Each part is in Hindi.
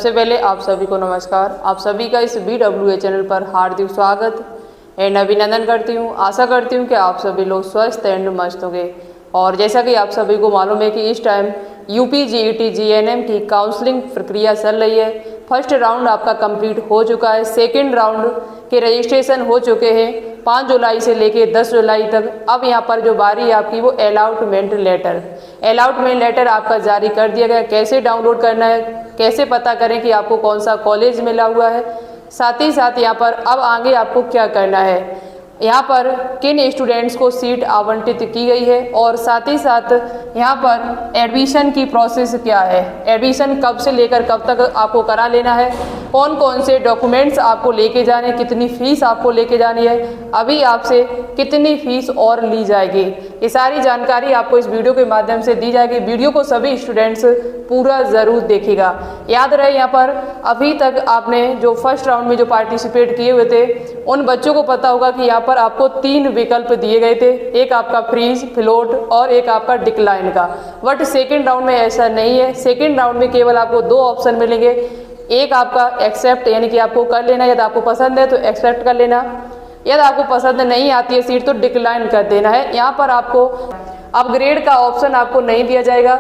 सबसे पहले आप सभी को नमस्कार। आप सभी का इस BWA चैनल पर हार्दिक स्वागत एंड अभिनंदन करती हूँ। आशा करती हूँ कि आप सभी लोग स्वस्थ एंड मस्त होंगे। और जैसा कि आप सभी को मालूम है कि इस टाइम यूपी GET GNM की काउंसलिंग प्रक्रिया चल रही है। फर्स्ट राउंड आपका कंप्लीट हो चुका है, सेकेंड राउंड के रजिस्ट्रेशन हो चुके हैं 5 जुलाई से लेके 10 जुलाई तक। अब यहाँ पर जो बारी है आपकी वो अलॉटमेंट लेटर आपका जारी कर दिया गया। कैसे डाउनलोड करना है, कैसे पता करें कि आपको कौन सा कॉलेज मिला हुआ है, साथ ही साथ यहाँ पर अब आगे आपको क्या करना है, यहाँ पर किन स्टूडेंट्स को सीट आवंटित की गई है, और साथ ही साथ यहाँ पर एडमिशन की प्रोसेस क्या है, एडमिशन कब से लेकर कब तक आपको करा लेना है, कौन कौन से डॉक्यूमेंट्स आपको लेके जाने, कितनी फ़ीस आपको लेके जानी है, अभी आपसे कितनी फ़ीस और ली जाएगी, ये सारी जानकारी आपको इस वीडियो के माध्यम से दी जाएगी। वीडियो को सभी स्टूडेंट्स पूरा ज़रूर देखिएगा। याद रहे यहाँ पर अभी तक आपने जो फर्स्ट राउंड में जो पार्टिसिपेट किए हुए थे उन बच्चों को पता होगा कि यहाँ पर आपको 3 विकल्प दिए गए थे, एक आपका फ्रीज, फ्लोट और एक आपका डिक्लाइन का। बट सेकेंड राउंड में ऐसा नहीं है। सेकेंड राउंड में केवल आपको 2 ऑप्शन मिलेंगे, एक आपका एक्सेप्ट यानी कि आपको कर लेना, यदि आपको पसंद है तो एक्सेप्ट कर लेना, यदि आपको पसंद नहीं आती है सीट तो डिक्लाइन कर देना है। यहाँ पर आपको अपग्रेड का ऑप्शन आपको नहीं दिया जाएगा।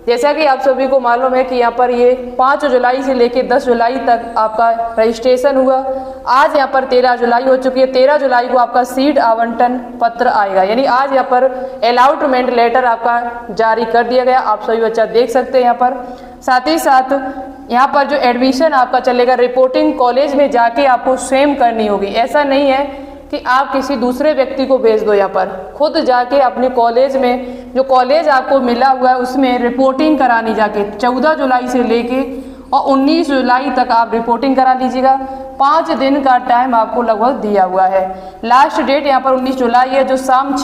जैसा कि आप सभी को मालूम है कि यहाँ पर ये 5 जुलाई से लेके 10 जुलाई तक आपका रजिस्ट्रेशन हुआ। आज यहाँ पर 13 जुलाई हो चुकी है। 13 जुलाई को आपका सीट आवंटन पत्र आएगा, यानी आज यहाँ पर अलॉटमेंट लेटर आपका जारी कर दिया गया। आप सभी बच्चा देख सकते हैं यहाँ पर। साथ ही साथ यहाँ पर जो एडमिशन आपका चलेगा, रिपोर्टिंग कॉलेज में जाके आपको स्वयं करनी होगी। ऐसा नहीं है कि आप किसी दूसरे व्यक्ति को भेज दो, यहाँ पर खुद जाके अपने कॉलेज में, जो कॉलेज आपको मिला हुआ है उसमें रिपोर्टिंग करानी जाके 14 जुलाई से लेके और 19 जुलाई तक आप रिपोर्टिंग करा लीजिएगा। 5 दिन का टाइम आपको लगभग दिया हुआ है। लास्ट डेट यहाँ पर 19 जुलाई है, जो शाम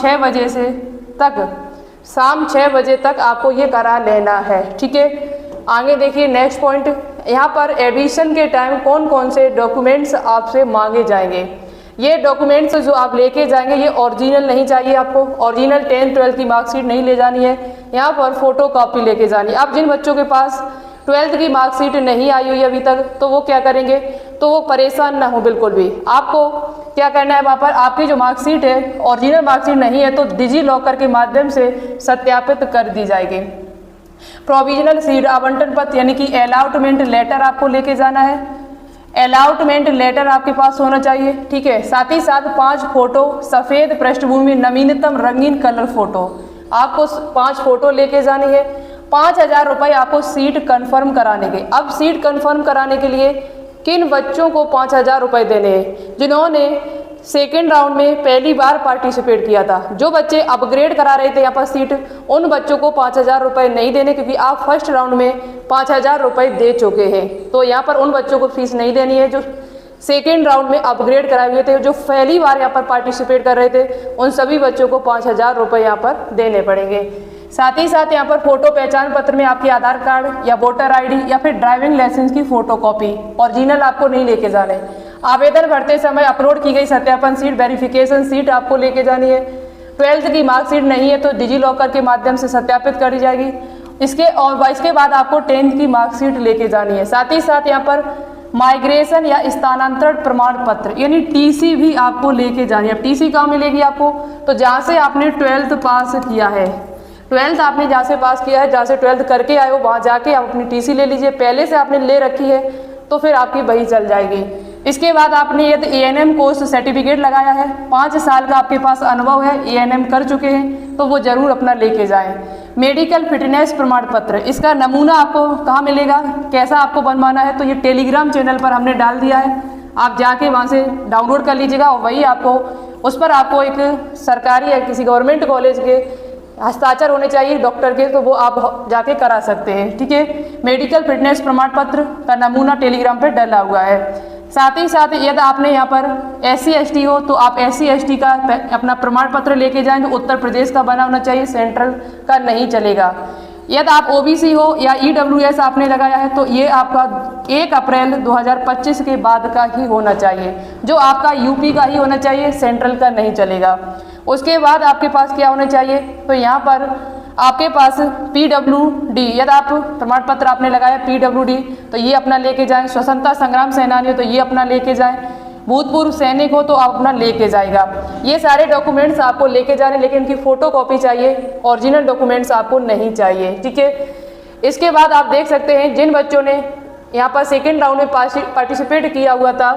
6 बजे तक आपको ये करा लेना है। ठीक है, आगे देखिए नेक्स्ट पॉइंट। यहाँ पर एडमिशन के टाइम कौन कौन से डॉक्यूमेंट्स आपसे मांगे जाएंगे। ये डॉक्यूमेंट्स जो आप लेके जाएंगे ये ओरिजिनल नहीं चाहिए आपको। ओरिजिनल 10th 12th की मार्कशीट नहीं ले जानी है, यहाँ पर फोटो कॉपी लेके जानी है। अब जिन बच्चों के पास 12th की मार्कशीट नहीं आई हुई अभी तक तो वो क्या करेंगे, तो वो परेशान ना हो बिल्कुल भी। आपको क्या करना है, वहाँ पर आपकी जो मार्कशीट है ओरिजिनल मार्कशीट नहीं है तो डिजी लॉकर के माध्यम से सत्यापित कर दी जाएगी। प्रोविजनल सीट आवंटन पत्र यानी कि अलॉटमेंट लेटर आपको लेके जाना है। अलॉटमेंट लेटर आपके पास होना चाहिए। ठीक है, साथ ही साथ 5 फोटो, सफ़ेद पृष्ठभूमि, नवीनतम रंगीन कलर फोटो, आपको 5 फोटो लेके जानी है। 5000 रुपये आपको सीट कंफर्म कराने के। अब सीट कंफर्म कराने के लिए किन बच्चों को 5000 रुपये देने हैं, जिन्होंने सेकेंड राउंड में पहली बार पार्टिसिपेट किया था। जो बच्चे अपग्रेड करा रहे थे यहाँ पर सीट, उन बच्चों को 5000 रुपये नहीं देने, क्योंकि आप फर्स्ट राउंड में 5000 रुपये दे चुके हैं। तो यहाँ पर उन बच्चों को फीस नहीं देनी है जो सेकेंड राउंड में अपग्रेड कराए हुए थे। जो पहली बार यहाँ पर पार्टिसिपेट कर रहे थे उन सभी बच्चों को 5000 रुपये यहाँ पर देने पड़ेंगे। साथ ही साथ यहाँ पर फोटो पहचान पत्र में आपके आधार कार्ड या वोटर ID या फिर ड्राइविंग लाइसेंस की फोटो कॉपी, ओरिजिनल आपको नहीं लेके जाने। आवेदन भरते समय अपलोड की गई सत्यापन सीट, वेरिफिकेशन सीट आपको लेके जानी है। 12th की मार्कशीट नहीं है तो डिजी लॉकर के माध्यम से सत्यापित करी जाएगी। इसके बाद आपको 10th की मार्कशीट लेके जानी है। साथ ही साथ यहाँ पर माइग्रेशन या स्थानांतरण प्रमाण पत्र यानी TC भी आपको लेके जानी है। अब TC कहाँ मिलेगी आपको, तो जहाँ से आपने 12th पास किया है, 12th आपने जहाँ से पास किया है, जहाँ से 12th करके आए हो वहाँ जाके आप अपनी TC ले लीजिए। पहले से आपने ले रखी है तो फिर आपकी वही चल जाएगी। इसके बाद आपने यदि ANM कोर्स सर्टिफिकेट लगाया है, 5 साल का आपके पास अनुभव है, ANM कर चुके हैं, तो वो जरूर अपना लेके जाएं। मेडिकल फिटनेस प्रमाण पत्र, इसका नमूना आपको कहाँ मिलेगा, कैसा आपको बनवाना है, तो ये टेलीग्राम चैनल पर हमने डाल दिया है। आप जाके वहाँ से डाउनलोड कर लीजिएगा और वही आपको, उस पर आपको एक सरकारी या किसी गवर्नमेंट कॉलेज के हस्ताक्षर होने चाहिए डॉक्टर के, तो वो आप जाके करा सकते हैं। ठीक है, मेडिकल फिटनेस प्रमाण पत्र का नमूना टेलीग्राम पे डला हुआ है। साथ ही साथ यदि आपने यहाँ पर SC ST हो तो आप SC ST का अपना प्रमाण पत्र लेके जाएं, जो उत्तर प्रदेश का बना होना चाहिए, सेंट्रल का नहीं चलेगा। यदि आप OBC हो या EWS आपने लगाया है तो ये आपका 1 अप्रैल 2025 के बाद का ही होना चाहिए, जो आपका यूपी का ही होना चाहिए, सेंट्रल का नहीं चलेगा। उसके बाद आपके पास क्या होना चाहिए, तो यहाँ पर आपके पास PWD, यदि आप प्रमाण पत्र आपने लगाया PWD तो ये अपना लेके जाएं, स्वतंत्रता संग्राम सेनानी हो तो ये अपना लेके जाएं, भूतपूर्व सैनिक हो तो आप अपना लेके जाएगा। ये सारे डॉक्यूमेंट्स आपको लेके जाने, लेकिन इनकी फोटो कॉपी चाहिए, ओरिजिनल डॉक्यूमेंट्स आपको नहीं चाहिए, ठीक है। इसके बाद आप देख सकते हैं जिन बच्चों ने यहाँ पर सेकेंड राउंड में पार्टिसिपेट किया हुआ था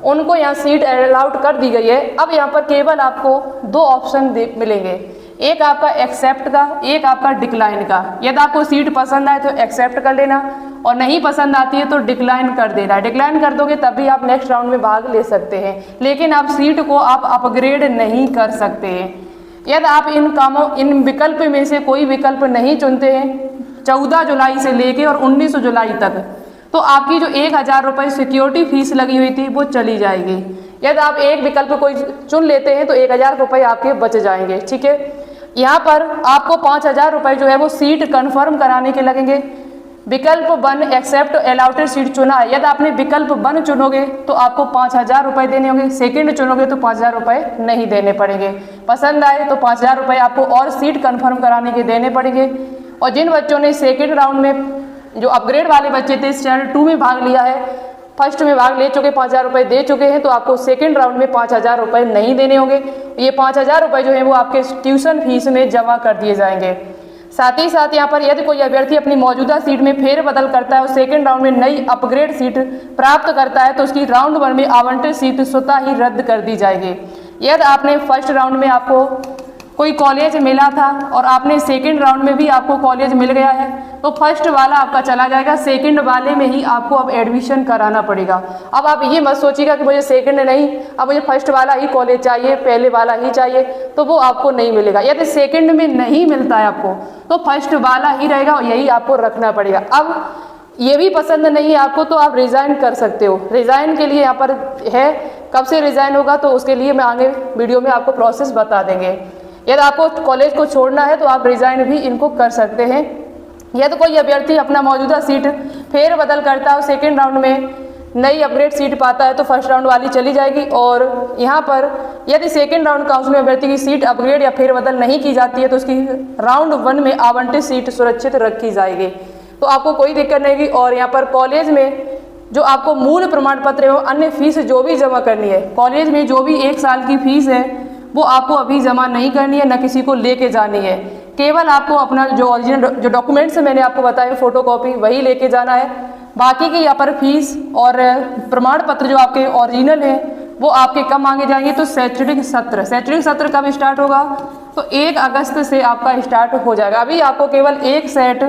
उनको यहाँ सीट अलाउड कर दी गई है। अब यहाँ पर केवल आपको दो ऑप्शन मिलेंगे, एक आपका एक्सेप्ट का, एक आपका डिक्लाइन का। यदि आपको सीट पसंद आए तो एक्सेप्ट कर लेना और नहीं पसंद आती है तो डिक्लाइन कर देना। डिक्लाइन कर दोगे तभी आप नेक्स्ट राउंड में भाग ले सकते हैं, लेकिन आप सीट को आप अपग्रेड नहीं कर सकते हैं। यदि आप इन विकल्प में से कोई विकल्प नहीं चुनते हैं 14 जुलाई से लेके और 19 जुलाई तक, तो आपकी जो 1000 रुपये सिक्योरिटी फीस लगी हुई थी वो चली जाएगी। यदि आप एक विकल्प कोई चुन लेते हैं तो 1000 रुपये आपके बच जाएंगे, ठीक है। यहाँ पर आपको 5000 रुपये जो है वो सीट कन्फर्म कराने के लगेंगे। विकल्प 1 एक्सेप्ट अलाउटेड सीट चुना है, यदि आपने विकल्प 1 चुनोगे तो आपको 5000 रुपये देने होंगे, सेकंड चुनोगे तो 5000 रुपये नहीं देने पड़ेंगे। पसंद आए तो 5000 रुपये आपको और सीट कन्फर्म कराने के देने पड़ेंगे। और जिन बच्चों ने सेकेंड राउंड में जो अपग्रेड वाले बच्चे थे स्टैंडर्ड 2 में भाग लिया है, फर्स्ट में भाग ले चुके 5000 रुपये दे चुके हैं, तो आपको सेकंड राउंड में 5000 रुपये नहीं देने होंगे। ये 5000 रुपये जो है वो आपके ट्यूशन फीस में जमा कर दिए जाएंगे। साथ ही साथ यहाँ पर यदि कोई अभ्यर्थी अपनी मौजूदा सीट में फेरबदल करता है और सेकंड राउंड में नई अपग्रेड सीट प्राप्त करता है तो उसकी राउंड 1 में आवंटित सीट स्वतः ही रद्द कर दी जाएगी। यदि आपने फर्स्ट राउंड में आपको कोई कॉलेज मिला था और आपने सेकंड राउंड में भी आपको कॉलेज मिल गया है तो फर्स्ट वाला आपका चला जाएगा, सेकंड वाले में ही आपको अब एडमिशन कराना पड़ेगा। अब आप ये मत सोचिएगा कि मुझे सेकंड नहीं, अब मुझे फर्स्ट वाला ही कॉलेज चाहिए, पहले वाला ही चाहिए, तो वो आपको नहीं मिलेगा। यदि सेकंड में नहीं मिलता है आपको तो फर्स्ट वाला ही रहेगा और यही आपको रखना पड़ेगा। अब ये भी पसंद नहीं है आपको तो आप रिज़ाइन कर सकते हो। रिज़ाइन के लिए यहाँ पर है, कब से रिज़ाइन होगा तो उसके लिए मैं आगे वीडियो में आपको प्रोसेस बता देंगे। यदि आपको कॉलेज को छोड़ना है तो आप रिज़ाइन भी इनको कर सकते हैं। यदि कोई अभ्यर्थी अपना मौजूदा सीट फेर बदल करता है और सेकेंड राउंड में नई अपग्रेड सीट पाता है तो फर्स्ट राउंड वाली चली जाएगी। और यहाँ पर यदि सेकेंड राउंड काउंसिल में अभ्यर्थी की सीट अपग्रेड या फेर बदल नहीं की जाती है तो उसकी राउंड 1 में आवंटित सीट सुरक्षित रखी जाएगी, तो आपको कोई दिक्कत नहीं होगी। और यहाँ पर कॉलेज में जो आपको मूल प्रमाण पत्र एवं अन्य फीस जो भी जमा करनी है, कॉलेज में जो भी 1 साल की फीस है वो आपको अभी जमा नहीं करनी है, न किसी को लेके जानी है। केवल आपको अपना जो ओरिजिनल जो डॉक्यूमेंट्स मैंने आपको बताए फोटोकॉपी वही लेके जाना है। बाकी की यहाँ पर फीस और प्रमाण पत्र जो आपके ओरिजिनल हैं वो आपके कब मांगे जाएंगे तो शैक्षणिक सत्र कब स्टार्ट होगा तो 1 अगस्त से आपका स्टार्ट हो जाएगा। अभी आपको केवल 1 सेट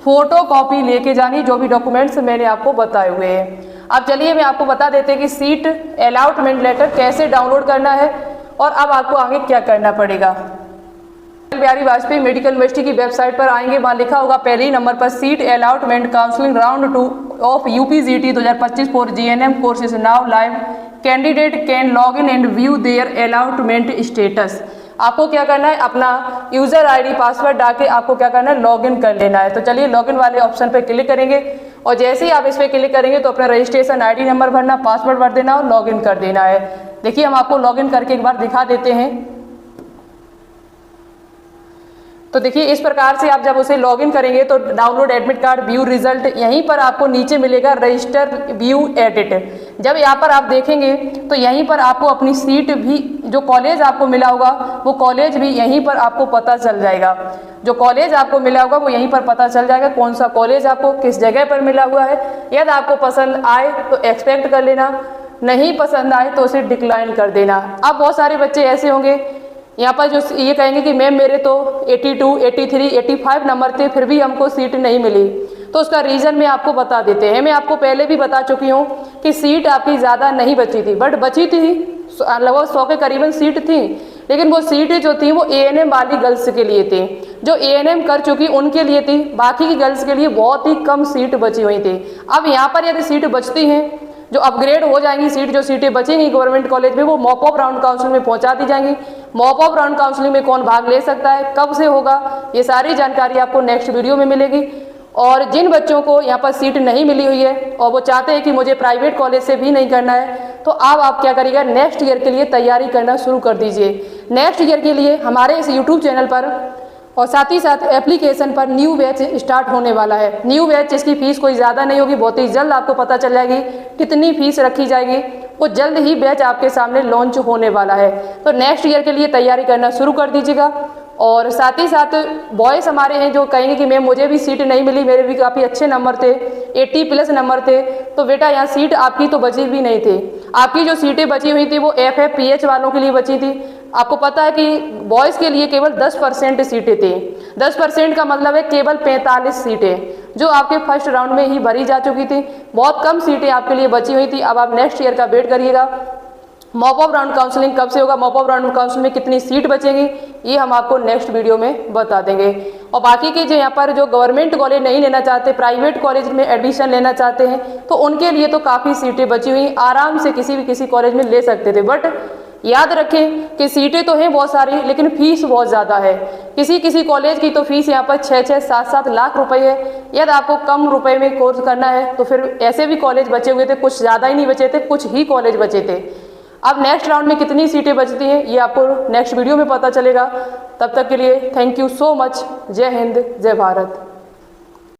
फोटोकॉपी लेके जानी, जो भी डॉक्यूमेंट्स मैंने आपको बताए हुए हैं। अब चलिए मैं आपको बता देते हैं कि सीट अलॉटमेंट लेटर कैसे डाउनलोड करना है और अब आपको आगे क्या करना पड़ेगा। अटल बिहारी वाजपेयी मेडिकल यूनिवर्सिटी की वेबसाइट पर आएंगे, वहाँ लिखा होगा पहले ही नंबर पर seat allotment counselling round 2 of UPGT 2025 for GNM courses now live, candidate can log in and view their allotment status. आपको क्या करना है, अपना यूज़र ID पासवर्ड डाल के आपको क्या करना है, लॉगिन कर लेना है। तो चलिए लॉगिन वाले ऑप्शन पर क्लिक करेंगे और जैसे ही आप इस पर क्लिक करेंगे तो अपना रजिस्ट्रेशन ID नंबर भरना, पासवर्ड भर देना और लॉगिन कर देना है। देखिए हम आपको लॉगिन करके एक बार दिखा देते हैं। तो देखिए इस प्रकार से आप जब उसे लॉगिन करेंगे तो download admit card view result, यहीं पर आपको नीचे मिलेगा रजिस्टर व्यू एडिट। जब यहाँ पर आप देखेंगे तो यहीं पर आपको अपनी सीट भी, जो कॉलेज आपको मिला होगा वो कॉलेज भी यहीं पर आपको पता चल जाएगा। जो कॉलेज आपको मिला होगा वो यहीं पर पता चल जाएगा कौन सा कॉलेज आपको किस जगह पर मिला हुआ है। यदि आपको पसंद आए तो एक्सपेक्ट कर लेना, नहीं पसंद आए तो उसे डिक्लाइन कर देना। अब बहुत सारे बच्चे ऐसे होंगे यहाँ पर जो ये कहेंगे कि मैम मेरे तो 82, 83, 85 नंबर थे फिर भी हमको सीट नहीं मिली, तो उसका रीज़न मैं आपको बता देते हैं। मैं आपको पहले भी बता चुकी हूँ कि सीट आपकी ज़्यादा नहीं बची थी, बट बची थी लगभग 100 के करीबन सीट थी, लेकिन वो सीटें जो थी वो ANM वाली गर्ल्स के लिए थी, जो ANM कर चुकी उनके लिए थी। बाकी की गर्ल्स के लिए बहुत ही कम सीट बची हुई थी। अब यहाँ पर यदि सीट बचती हैं, जो अपग्रेड हो जाएंगी सीट, जो सीटें बचेंगी गवर्नमेंट कॉलेज में वो मॉप ऑफ राउंड काउंसिल में पहुंचा दी जाएंगी। मॉप ऑफ राउंड काउंसिलिंग में कौन भाग ले सकता है, कब से होगा, ये सारी जानकारी आपको नेक्स्ट वीडियो में मिलेगी। और जिन बच्चों को यहाँ पर सीट नहीं मिली हुई है और वो चाहते हैं कि मुझे प्राइवेट कॉलेज से भी नहीं करना है, तो अब आप क्या करिएगा, नेक्स्ट ईयर के लिए तैयारी करना शुरू कर दीजिए। नेक्स्ट ईयर के लिए हमारे इस यूट्यूब चैनल पर और साथ ही साथ एप्लीकेशन पर न्यू बैच स्टार्ट होने वाला है। न्यू बैच जिसकी फ़ीस कोई ज़्यादा नहीं होगी, बहुत ही जल्द आपको पता चल जाएगी कितनी फ़ीस रखी जाएगी, वो जल्द ही बैच आपके सामने लॉन्च होने वाला है। तो नेक्स्ट ईयर के लिए तैयारी करना शुरू कर दीजिएगा। और साथ ही साथ बॉयज़ हमारे हैं जो कहेंगे कि मैम मुझे भी सीट नहीं मिली, मेरे भी काफ़ी अच्छे नंबर थे, 80+ नंबर थे, तो बेटा यहाँ सीट आपकी तो बची भी नहीं थी। आपकी जो सीटें बची हुई थी वो FFPH वालों के लिए बची थी। आपको पता है कि बॉयज़ के लिए केवल 10% सीटें थी। 10% का मतलब है केवल 45 सीटें जो आपके फर्स्ट राउंड में ही भरी जा चुकी थी। बहुत कम सीटें आपके लिए बची हुई थी। अब आप नेक्स्ट ईयर का वेट करिएगा। मॉप अप राउंड काउंसलिंग कब से होगा, मॉप अप राउंड काउंसलिंग में कितनी सीट बचेगी, ये हम आपको नेक्स्ट वीडियो में बता देंगे। और बाकी के जो यहाँ पर जो गवर्नमेंट कॉलेज नहीं लेना चाहते, प्राइवेट कॉलेज में एडमिशन लेना चाहते हैं, तो उनके लिए तो काफ़ी सीटें बची हुई, आराम से किसी कॉलेज में ले सकते थे। बट याद रखें कि सीटें तो हैं बहुत सारी, लेकिन फीस बहुत ज़्यादा है। किसी कॉलेज की तो फीस यहाँ पर 6-6, 7-7 लाख रुपए है। यदि आपको कम रुपए में कोर्स करना है तो फिर ऐसे भी कॉलेज बचे हुए थे, कुछ ज़्यादा ही नहीं बचे थे, कुछ ही कॉलेज बचे थे। अब नेक्स्ट राउंड में कितनी सीटें बचती हैं ये आपको नेक्स्ट वीडियो में पता चलेगा। तब तक के लिए थैंक यू सो मच। जय हिंद, जय भारत।